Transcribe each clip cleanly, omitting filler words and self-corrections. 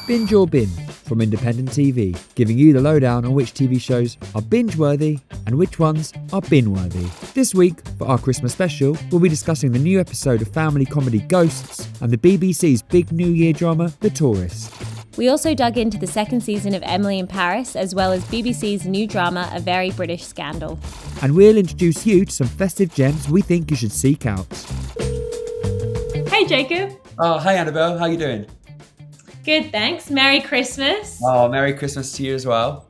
Binge or Bin from Independent TV, giving you the lowdown on which TV shows are binge-worthy and which ones are bin-worthy. This week, for our Christmas special, we'll be discussing the new episode of family comedy Ghosts and the BBC's big New Year drama, The Tourist. We also dug into the second season of Emily in Paris, as well as BBC's new drama, A Very British Scandal. And we'll introduce you to some festive gems we think you should seek out. Hey, Jacob. Oh, hey Annabel, how you doing? Good, thanks. Merry Christmas. Oh, Merry Christmas to you as well.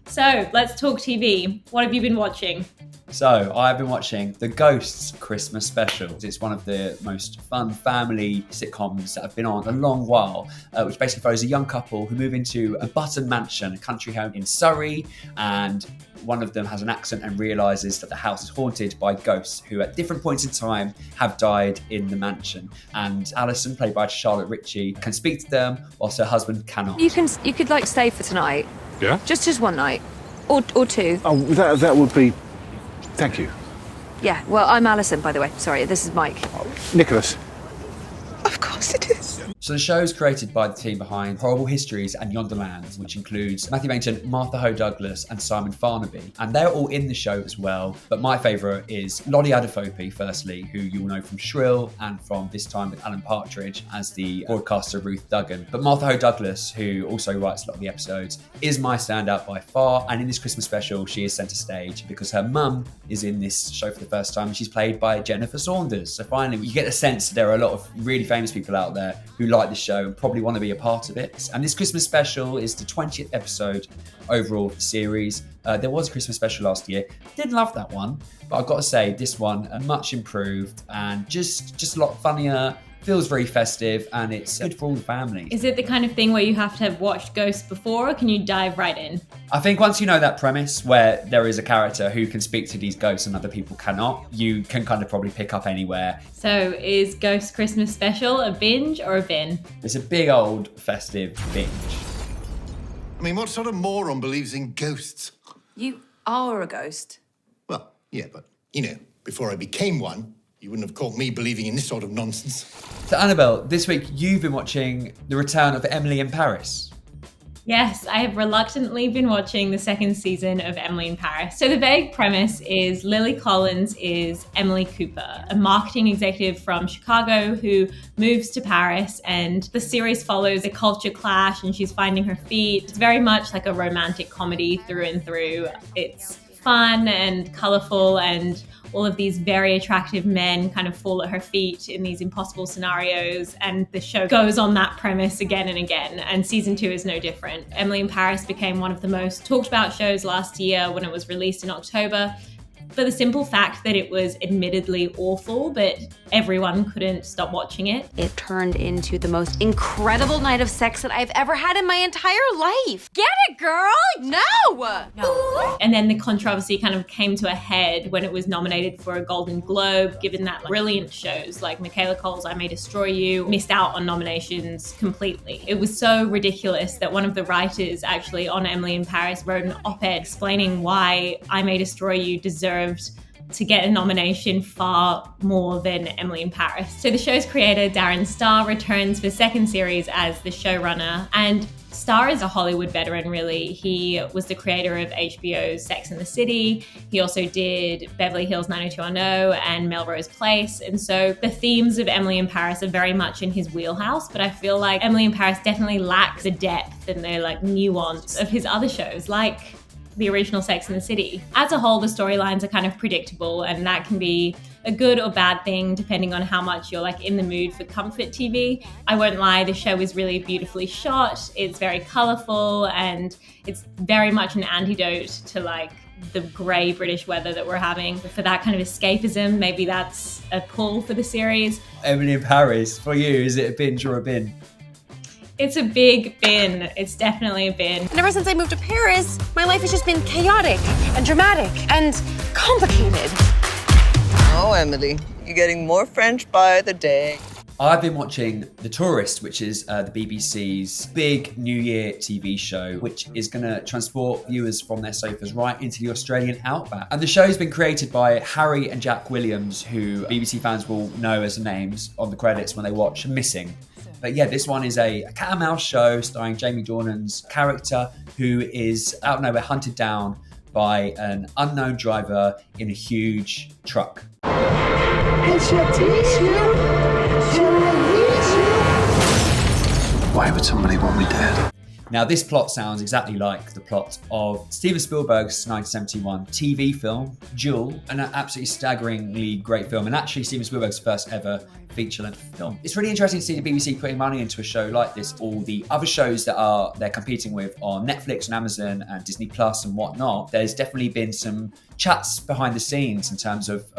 So, let's talk TV. What have you been watching? So, I've been watching the Ghosts Christmas special. It's one of the most fun family sitcoms that have been on a long while, which basically follows a young couple who move into a Button mansion, a country home in Surrey, and one of them has an accident and realises that the house is haunted by ghosts who at different points in time have died in the mansion. And Alison, played by Charlotte Ritchie, can speak to them whilst her husband cannot. You could like stay for tonight. Yeah? Just one night. Or two. Oh, that would be... Thank you. Yeah, well, I'm Alison, by the way. Sorry, this is Mike. Nicholas. Of course it is. So the show is created by the team behind Horrible Histories and Yonderland, which includes Matthew Bainton, Martha Ho Douglas and Simon Farnaby. And they're all in the show as well. But my favourite is Lottie Adefope, firstly, who you will know from Shrill and from This Time with Alan Partridge as the broadcaster Ruth Duggan. But Martha Ho Douglas, who also writes a lot of the episodes, is my standout by far. And in this Christmas special, she is centre stage because her mum is in this show for the first time. She's played by Jennifer Saunders. So finally, you get the sense that there are a lot of really famous people out there who like the show and probably want to be a part of it. And this Christmas special is the 20th episode overall of the series. There was a Christmas special last year. Didn't love that one, but I've got to say this one much improved and just a lot funnier. Feels very festive and it's good for all the families. Is it the kind of thing where you have to have watched Ghosts before, or can you dive right in? I think once you know that premise where there is a character who can speak to these ghosts and other people cannot, you can kind of probably pick up anywhere. So is Ghost Christmas Special a binge or a bin? It's a big old festive binge. I mean, what sort of moron believes in ghosts? You are a ghost. Well, yeah, but, before I became one, you wouldn't have caught me believing in this sort of nonsense. So Annabel, this week you've been watching the return of Emily in Paris. Yes, I have reluctantly been watching the second season of Emily in Paris. So the vague premise is Lily Collins is Emily Cooper, a marketing executive from Chicago who moves to Paris, and the series follows a culture clash and she's finding her feet. It's very much like a romantic comedy through and through. It's fun and colourful, and all of these very attractive men kind of fall at her feet in these impossible scenarios, and the show goes on that premise again and again, and season 2 is no different. Emily in Paris became one of the most talked about shows last year when it was released in October, for the simple fact that it was admittedly awful, but everyone couldn't stop watching it. It turned into the most incredible night of sex that I've ever had in my entire life. Get it, girl? No. And then the controversy kind of came to a head when it was nominated for a Golden Globe, given that brilliant shows like Michaela Cole's I May Destroy You missed out on nominations completely. It was so ridiculous that one of the writers actually on Emily in Paris wrote an op-ed explaining why I May Destroy You deserved to get a nomination far more than Emily in Paris. So the show's creator, Darren Star, returns for second series as the showrunner, and Star is a Hollywood veteran, really. He was the creator of HBO's Sex and the City. He also did Beverly Hills 90210 and Melrose Place. And so the themes of Emily in Paris are very much in his wheelhouse, but I feel like Emily in Paris definitely lacks the depth and the nuance of his other shows, like the original Sex and the City. As a whole, the storylines are kind of predictable, and that can be a good or bad thing depending on how much you're in the mood for comfort TV. I won't lie, the show is really beautifully shot. It's very colorful, and it's very much an antidote to the grey British weather that we're having. For that kind of escapism, maybe that's a pull for the series. Emily in Paris, for you, is it a binge or a bin? It's a big bin. It's definitely a bin. And ever since I moved to Paris, my life has just been chaotic and dramatic and complicated. Oh, Emily, you're getting more French by the day. I've been watching The Tourist, which is the BBC's big New Year TV show, which is going to transport viewers from their sofas right into the Australian outback. And the show's been created by Harry and Jack Williams, who BBC fans will know as names on the credits when they watch Missing. But yeah, this one is a cat and mouse show starring Jamie Dornan's character, who is out of nowhere hunted down by an unknown driver in a huge truck. Why would somebody want me dead? Now, this plot sounds exactly like the plot of Steven Spielberg's 1971 TV film, Duel, an absolutely staggeringly great film, and actually Steven Spielberg's first ever feature-length film. It's really interesting to see the BBC putting money into a show like this. All the other shows that they're competing with on Netflix and Amazon and Disney Plus and whatnot, there's definitely been some chats behind the scenes in terms of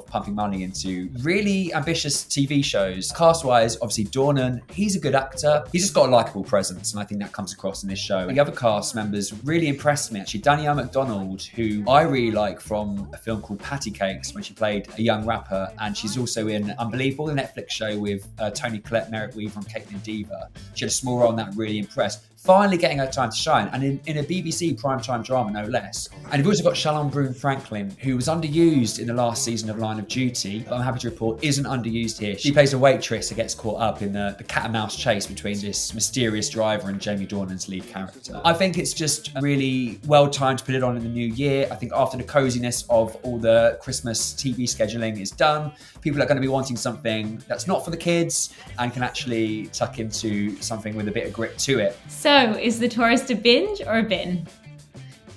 pumping money into really ambitious TV shows. Cast-wise, obviously Dornan, he's a good actor. He's just got a likeable presence, and I think that comes across in this show. The other cast members really impressed me, actually. Danielle McDonald, who I really like from a film called Patty Cakes, when she played a young rapper, and she's also in Unbelievable, the Netflix show with Toni Collette, Merritt Weaver and Caitlin Dever. She had a small role in that, really impressed. Finally getting her time to shine, and in a BBC primetime drama, no less. And you've also got Shalon Broom Franklin, who was underused in the last season of Line of Duty, but I'm happy to report isn't underused here. She plays a waitress who gets caught up in the cat and mouse chase between this mysterious driver and Jamie Dornan's lead character. I think it's just really well timed to put it on in the new year. I think after the coziness of all the Christmas TV scheduling is done, people are going to be wanting something that's not for the kids and can actually tuck into something with a bit of grit to it. So, is The Tourist a binge or a bin?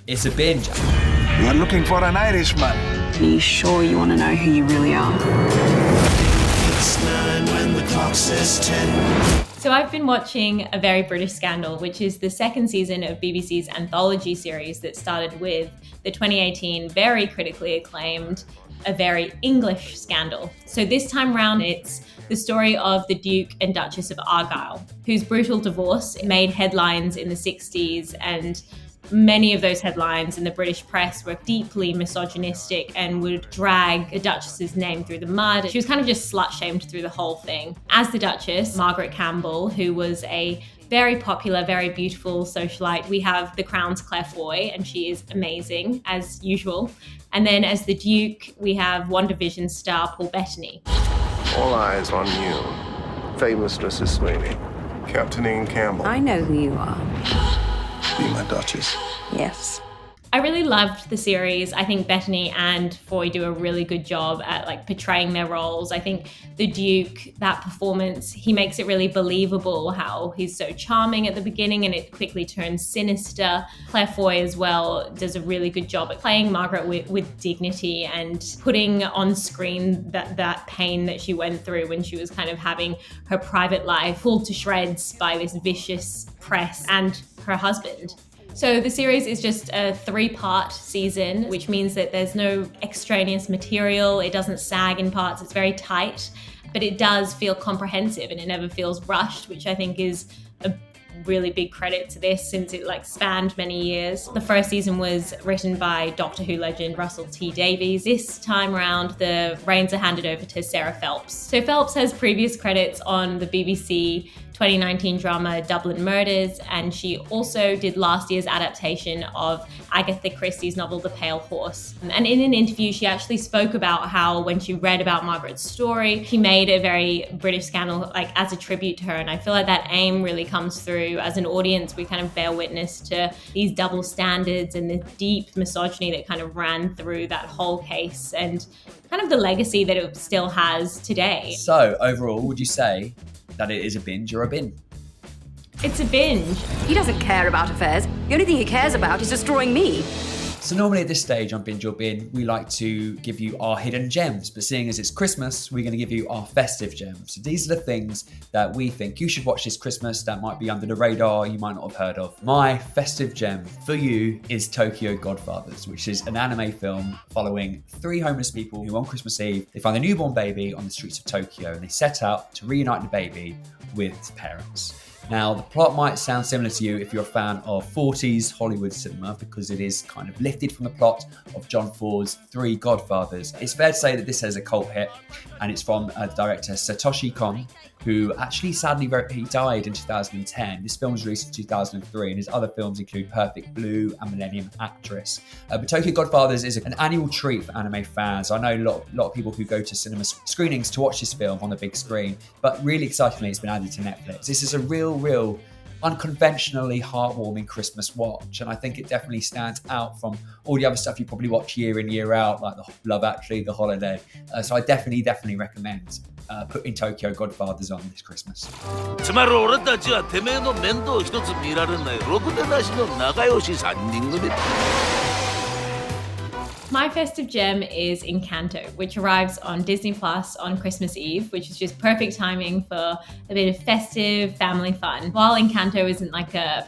It's a binge. You're looking for an Irishman. Are you sure you want to know who you really are? It's 9 when the clock says 10. So I've been watching A Very British Scandal, which is the second season of BBC's anthology series that started with the 2018 very critically acclaimed A Very English Scandal. So this time round, it's the story of the Duke and Duchess of Argyll, whose brutal divorce made headlines in the 60s, and many of those headlines in the British press were deeply misogynistic and would drag the Duchess's name through the mud. She was kind of just slut-shamed through the whole thing. As the Duchess, Margaret Campbell, who was a very popular, very beautiful socialite. We have The Crown's Claire Foy, and she is amazing, as usual. And then as the Duke, we have WandaVision star Paul Bettany. All eyes on you, famous Mrs. Sweeney, Captain Ian Campbell. I know who you are. Be my Duchess. Yes. I really loved the series. I think Bettany and Foy do a really good job at portraying their roles. I think the Duke, that performance, he makes it really believable how he's so charming at the beginning and it quickly turns sinister. Claire Foy as well does a really good job at playing Margaret with dignity and putting on screen that pain that she went through when she was kind of having her private life pulled to shreds by this vicious press and her husband. So the series is just a 3-part season, which means that there's no extraneous material. It doesn't sag in parts. It's very tight, but it does feel comprehensive and it never feels rushed, which I think is a really big credit to this since it spanned many years. The first season was written by Doctor Who legend Russell T Davies. This time around, the reins are handed over to Sarah Phelps. So Phelps has previous credits on the BBC 2019 drama Dublin Murders, and she also did last year's adaptation of Agatha Christie's novel The Pale Horse. And in an interview, she actually spoke about how when she read about Margaret's story, she made A Very British Scandal as a tribute to her. And I feel like that aim really comes through. As an audience, we kind of bear witness to these double standards and the deep misogyny that kind of ran through that whole case and kind of the legacy that it still has today. So overall, would you say that it is a binge or a bin? It's a binge. He doesn't care about affairs. The only thing he cares about is destroying me. So normally at this stage on Binge or Bin, we like to give you our hidden gems, but seeing as it's Christmas, we're going to give you our festive gems. So these are the things that we think you should watch this Christmas that might be under the radar, you might not have heard of. My festive gem for you is Tokyo Godfathers, which is an anime film following 3 homeless people who on Christmas Eve, they find a newborn baby on the streets of Tokyo and they set out to reunite the baby with its parents. Now, the plot might sound similar to you if you're a fan of 40s Hollywood cinema, because it is kind of lifted from the plot of John Ford's 3 Godfathers. It's fair to say that this is a cult hit, and it's from the director Satoshi Kon, who actually sadly he died in 2010. This film was released in 2003, and his other films include Perfect Blue and Millennium Actress. But Tokyo Godfathers is an annual treat for anime fans. I know a lot of people who go to cinema screenings to watch this film on the big screen, but really excitingly, it's been added to Netflix. This is a real unconventionally heartwarming Christmas watch, and I think it definitely stands out from all the other stuff you probably watch year in, year out, like the Love Actually, The Holiday. So I definitely recommend putting Tokyo Godfathers on this Christmas. My festive gem is Encanto, which arrives on Disney Plus on Christmas Eve, which is just perfect timing for a bit of festive family fun. While Encanto isn't like a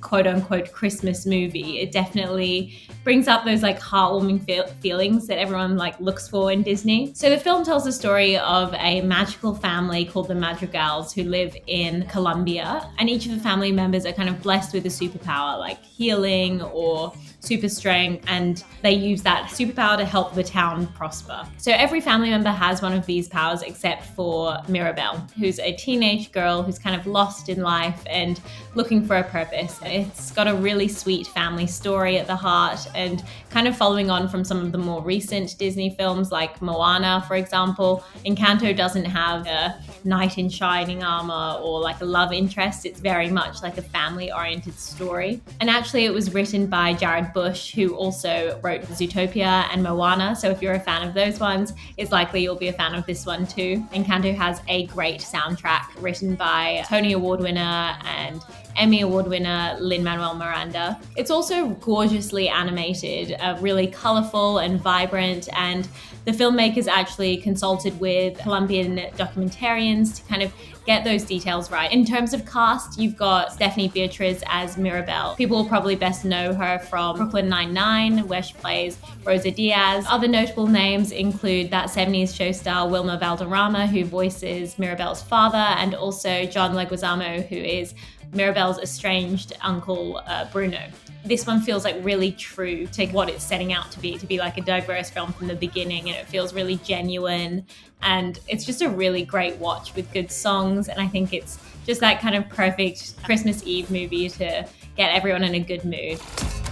quote-unquote Christmas movie, it definitely brings up those like heartwarming feelings that everyone like looks for in Disney. So the film tells the story of a magical family called the Madrigals who live in Colombia, and each of the family members are kind of blessed with a superpower like healing or super strength, and they use that superpower to help the town prosper. So every family member has one of these powers except for Mirabel, who's a teenage girl who's kind of lost in life and looking for a purpose. It's got a really sweet family story at the heart, and kind of following on from some of the more recent Disney films like Moana, for example. Encanto doesn't have a knight in shining armor or like a love interest. It's very much like a family-oriented story. And actually it was written by Jared Bush, who also wrote Zootopia and Moana. So if you're a fan of those ones, it's likely you'll be a fan of this one too. Encanto has a great soundtrack written by Tony Award winner and Emmy Award winner Lin-Manuel Miranda. It's also gorgeously animated, really colorful and vibrant, and the filmmakers actually consulted with Colombian documentarians to kind of get those details right. In terms of cast, you've got Stephanie Beatriz as Mirabel. People will probably best know her from Brooklyn Nine-Nine, where she plays Rosa Diaz. Other notable names include that 70s show star Wilmer Valderrama, who voices Mirabel's father, and also John Leguizamo, who is Mirabel's estranged uncle, Bruno. This one feels like really true to what it's setting out to be like a diverse film from the beginning, and it feels really genuine, and it's just a really great watch with good songs, and I think it's just that kind of perfect Christmas Eve movie to get everyone in a good mood.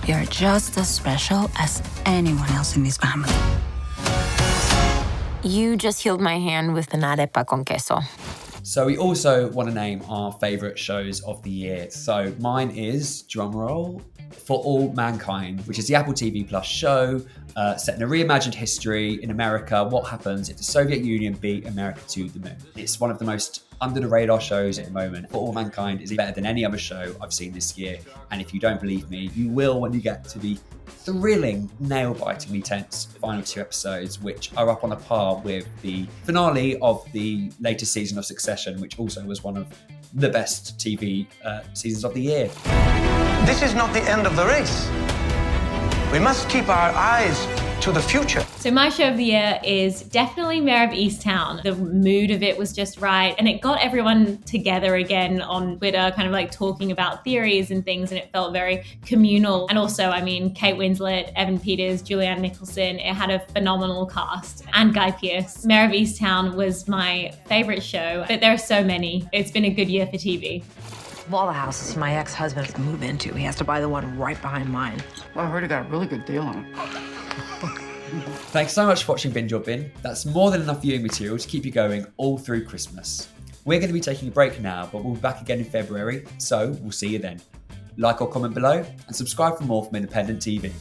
You're just as special as anyone else in this family. You just healed my hand with an arepa con queso. So we also want to name our favourite shows of the year. So mine is, drumroll, For All Mankind, which is the Apple TV Plus show set in a reimagined history in America. What happens if the Soviet Union beat America to the moon? It's one of the most under the radar shows at the moment. For All Mankind is better than any other show I've seen this year. And if you don't believe me, you will when you get to the thrilling, nail-bitingly tense final 2 episodes, which are up on a par with the finale of the latest season of Succession, which also was one of the best TV seasons of the year. This is not the end of the race. We must keep our eyes to the future. So my show of the year is definitely Mayor of Easttown. The mood of it was just right, and it got everyone together again on Twitter, kind of like talking about theories and things, and it felt very communal. And also, I mean, Kate Winslet, Evan Peters, Julianne Nicholson, it had a phenomenal cast, and Guy Pearce. Mayor of Easttown was my favorite show, but there are so many. It's been a good year for TV. Of all the houses my ex-husband has to move into, he has to buy the one right behind mine. Well, I heard he got a really good deal on it. Thanks so much for watching Binge or Bin. That's more than enough viewing material to keep you going all through Christmas. We're going to be taking a break now, but we'll be back again in February, so we'll see you then. Like or comment below, and subscribe for more from Independent TV.